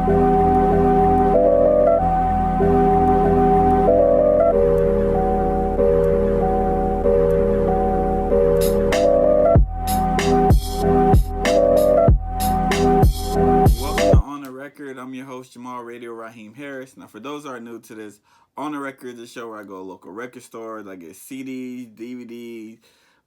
I'm your host, Jamal Raheem. Now, for those who are new to this, On the Record is a show where I go to local record stores. I get CDs, DVDs,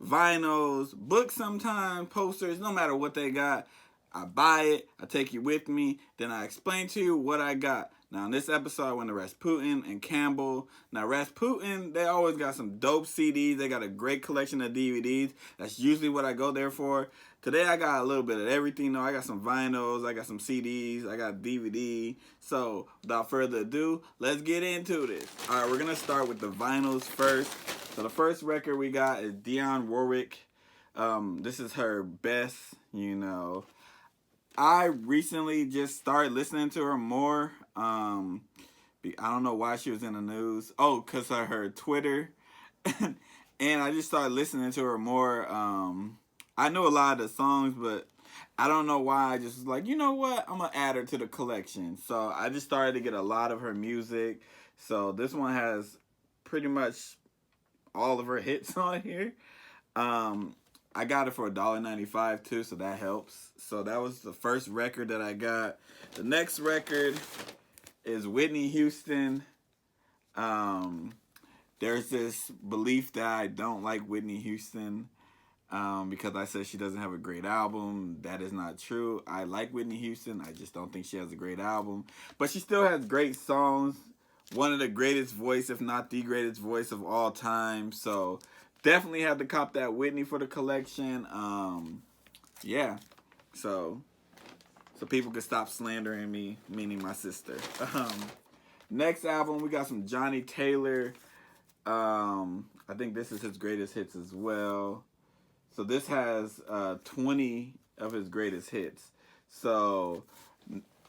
vinyls, books sometimes, posters, no matter what they got. I buy it, I take you with me, then I explain to you what I got. Now, in this episode, I went to Rasputin and Campbell. Now, Rasputin, they always got some dope CDs. They got a great collection of DVDs. That's usually what I go there for. Today, I got a little bit of everything, though. I got some vinyls, I got some CDs, I got DVD. So, without further ado, let's get into this. All right, we're going to start with the vinyls first. So, the first record we got is Dion Warwick. This is her best, I recently just started listening to her more. I don't know why she was in the news. Oh, because of her Twitter. And I just started listening to her more. I know a lot of the songs, but I don't know why. I just was like, you know what? I'm going to add her to the collection. So I just started to get a lot of her music. So this one has pretty much all of her hits on here. I got it for $1.95 too, so that helps. So that was the first record that I got. The next record is Whitney Houston. There's this belief that I don't like Whitney Houston because I said she doesn't have a great album. That is not true. I like Whitney Houston. I just don't think she has a great album. But she still has great songs. One of the greatest voice, if not the greatest voice of all time. So definitely have to cop that Whitney for the collection. Yeah. So people can stop slandering me, meaning my sister. Next album, we got some Johnny Taylor. I think this is his greatest hits as well. So this has 20 of his greatest hits. So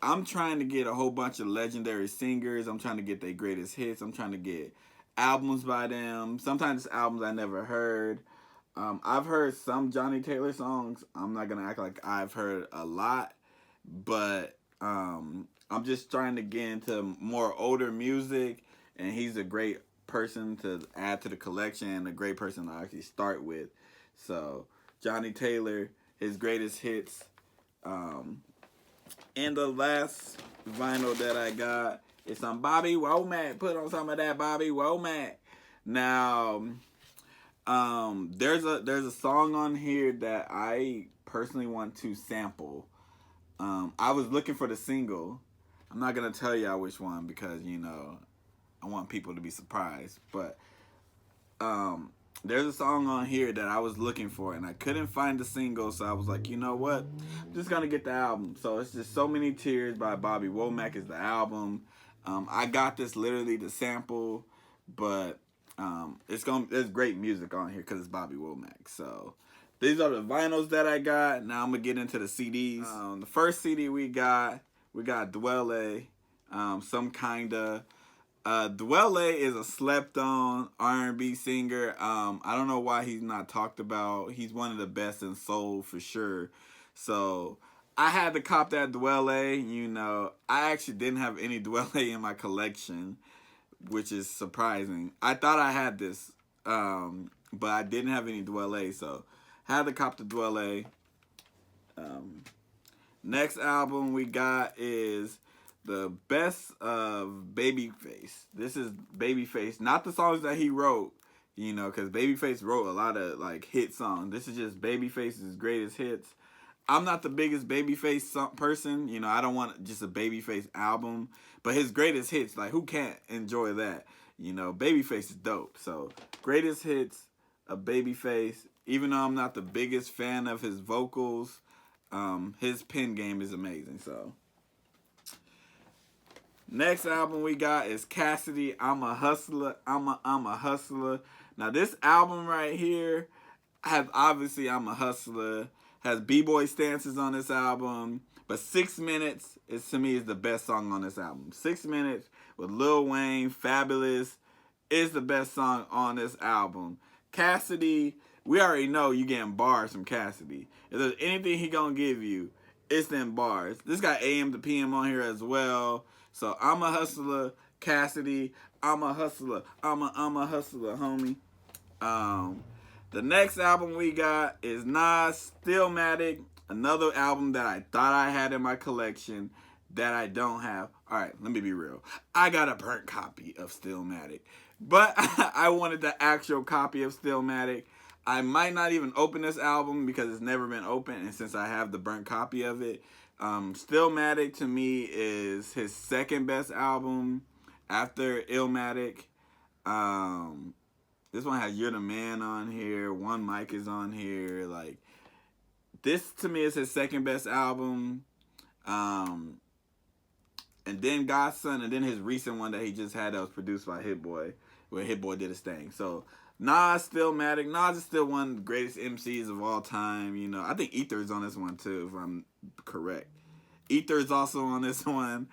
I'm trying to get a whole bunch of legendary singers. I'm trying to get their greatest hits. I'm trying to get albums by them. Sometimes it's albums I never heard. I've heard some Johnny Taylor songs. I'm not going to act like I've heard a lot. But I'm just trying to get into more older music. And he's a great person to add to the collection and a great person to actually start with. So Johnny Taylor, his greatest hits. And the last vinyl that I got is some Bobby Womack. Put on some of that Bobby Womack. Now, there's a song on here that I personally want to sample. I was looking for the single. I'm not gonna tell y'all which one because I want people to be surprised. But there's a song on here that I was looking for and I couldn't find the single, so I was like, you know what? I'm just gonna get the album. So it's just So Many Tears by Bobby Womack is the album. I got this literally to sample, but there's great music on here because it's Bobby Womack. So these are the vinyls that I got. Now I'm gonna get into the CDs. The first CD we got Dwelle, Some Kinda. Dwelle is a slept-on R&B singer. I don't know why he's not talked about. He's one of the best in soul for sure. So I had to cop that Dwelle. I actually didn't have any Dwelle in my collection, which is surprising. I thought I had this, but I didn't have any Dwelle, so had to cop the Dwelle. Next album we got is the best of Babyface. This is Babyface, not the songs that he wrote, because Babyface wrote a lot of hit songs. This is just Babyface's greatest hits. I'm not the biggest Babyface person. I don't want just a Babyface album, but his greatest hits, who can't enjoy that? Babyface is dope. So greatest hits of Babyface. Even though I'm not the biggest fan of his vocals, his pen game is amazing. So next album we got is Cassidy, I'm a Hustler. I'm a Hustler. Now this album right here has obviously I'm a Hustler, has B-Boy stances on this album, but 6 Minutes to me is the best song on this album. 6 Minutes with Lil Wayne, Fabulous, is the best song on this album. Cassidy, we already know you getting bars from Cassidy. If there's anything he gonna give you, It's them bars. This got AM to PM on here as well. So I'm a hustler, Cassidy. I'm a hustler. I'm a hustler, homie. The next album we got is Nas Stillmatic, another album that I thought I had in my collection that I don't have. All right, let me be real. I got a burnt copy of Stillmatic, but I wanted the actual copy of Stillmatic. I might not even open this album because it's never been opened, and since I have the burnt copy of it, Stillmatic to me is his second best album after Illmatic. This one has You're the Man on here. One Mic is on here. Like, this to me is his second best album. And then Godson, and then his recent one that he just had that was produced by Hit Boy, where Hit Boy did his thing. So Nas Stillmatic. Nas is still one of the greatest MCs of all time. You know, I think Ether is on this one too, if I'm correct. Ether is also on this one.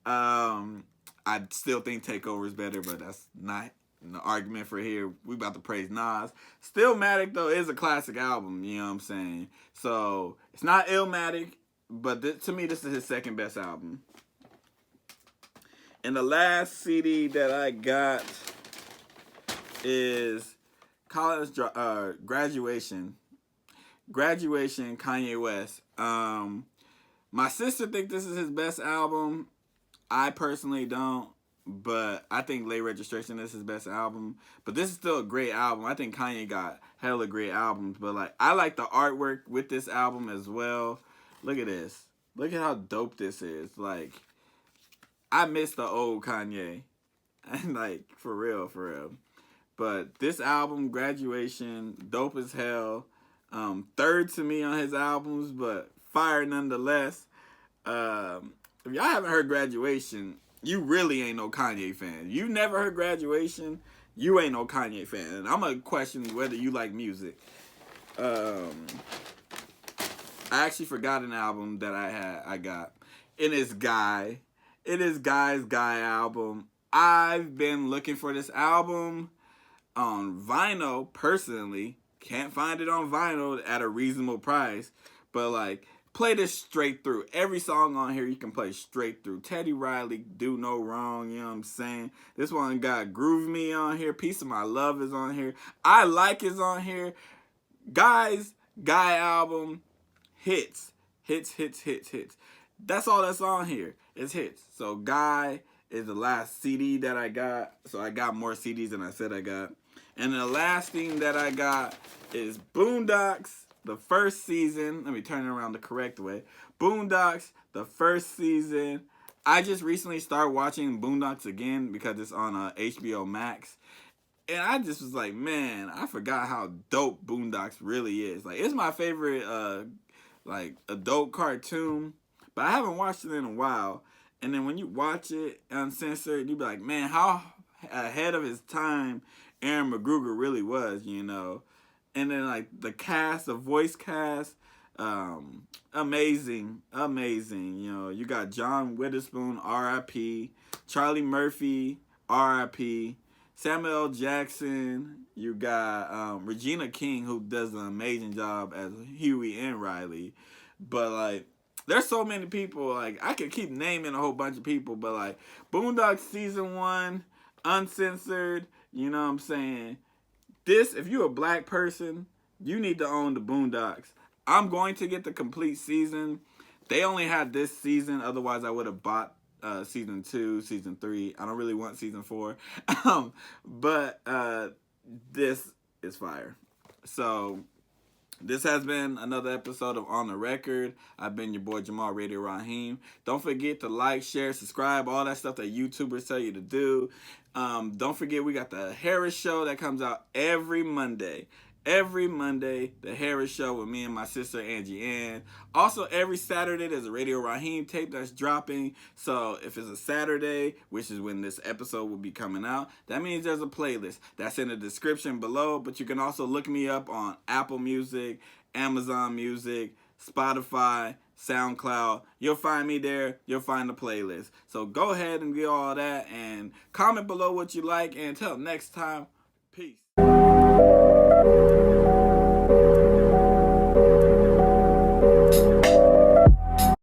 I still think Takeover is better, but that's not an argument for here. We about to praise Nas. Stillmatic though is a classic album. You know what I'm saying? So it's not Illmatic, but to me this is his second best album. And the last CD that I got is college Graduation. Graduation, Kanye West. My sister thinks this is his best album. I personally don't, but I think Late Registration is his best album. But this is still a great album. I think Kanye got hella great albums, but like I like the artwork with this album as well. Look at this. Look at how dope this is. Like, I miss the old Kanye. And like, for real, for real. But this album, Graduation, dope as hell. Third to me on his albums, but fire nonetheless. If y'all haven't heard Graduation, you really ain't no Kanye fan. You never heard Graduation, you ain't no Kanye fan. And I'm gonna question whether you like music. I actually forgot an album that I got. And it's Guy. It is Guy's Guy album. I've been looking for this album on vinyl, personally. Can't find it on vinyl at a reasonable price. But like, play this straight through. Every song on here you can play straight through. Teddy Riley, Do No Wrong, you know what I'm saying? This one got Groove Me on here. Piece of My Love is on here. I Like is on here. Guy's Guy album, hits. Hits. That's all that's on here. It's hits. So Guy is the last CD that I got. So I got more CDs than I said I got. And the last thing that I got is Boondocks, the first season. Let me turn it around the correct way. Boondocks, the first season. I just recently started watching Boondocks again because it's on HBO Max. And I just was like, man, I forgot how dope Boondocks really is. Like, it's my favorite like adult cartoon, but I haven't watched it in a while. And then when you watch it uncensored, you be like, man, how ahead of his time Aaron McGruger really was, you know. And then like the cast, the voice cast, amazing. You know, you got John Witherspoon, R.I.P., Charlie Murphy, R.I.P., Samuel L. Jackson. You got Regina King, who does an amazing job as Huey and Riley. But like, there's so many people. Like, I could keep naming a whole bunch of people, but like Boondocks season 1, uncensored. You know what I'm saying? This, if you're a black person, you need to own the Boondocks. I'm going to get the complete season. They only had this season. Otherwise, I would have bought season 2, season 3. I don't really want season 4. But this is fire. So this has been another episode of On the Record. I've been your boy Jamal, Radio Raheem. Don't forget to like, share, subscribe, all that stuff that YouTubers tell you to do. Don't forget we got the Harris Show that comes out every Monday. Every Monday, the Harris Show with me and my sister Angie Ang. Also, every Saturday, there's a Radio Raheem tape that's dropping. So if it's a Saturday, which is when this episode will be coming out, that means there's a playlist that's in the description below. But you can also look me up on Apple Music, Amazon Music, Spotify, SoundCloud. You'll find me there. You'll find the playlist. So go ahead and get all that and comment below what you like. And until next time, peace.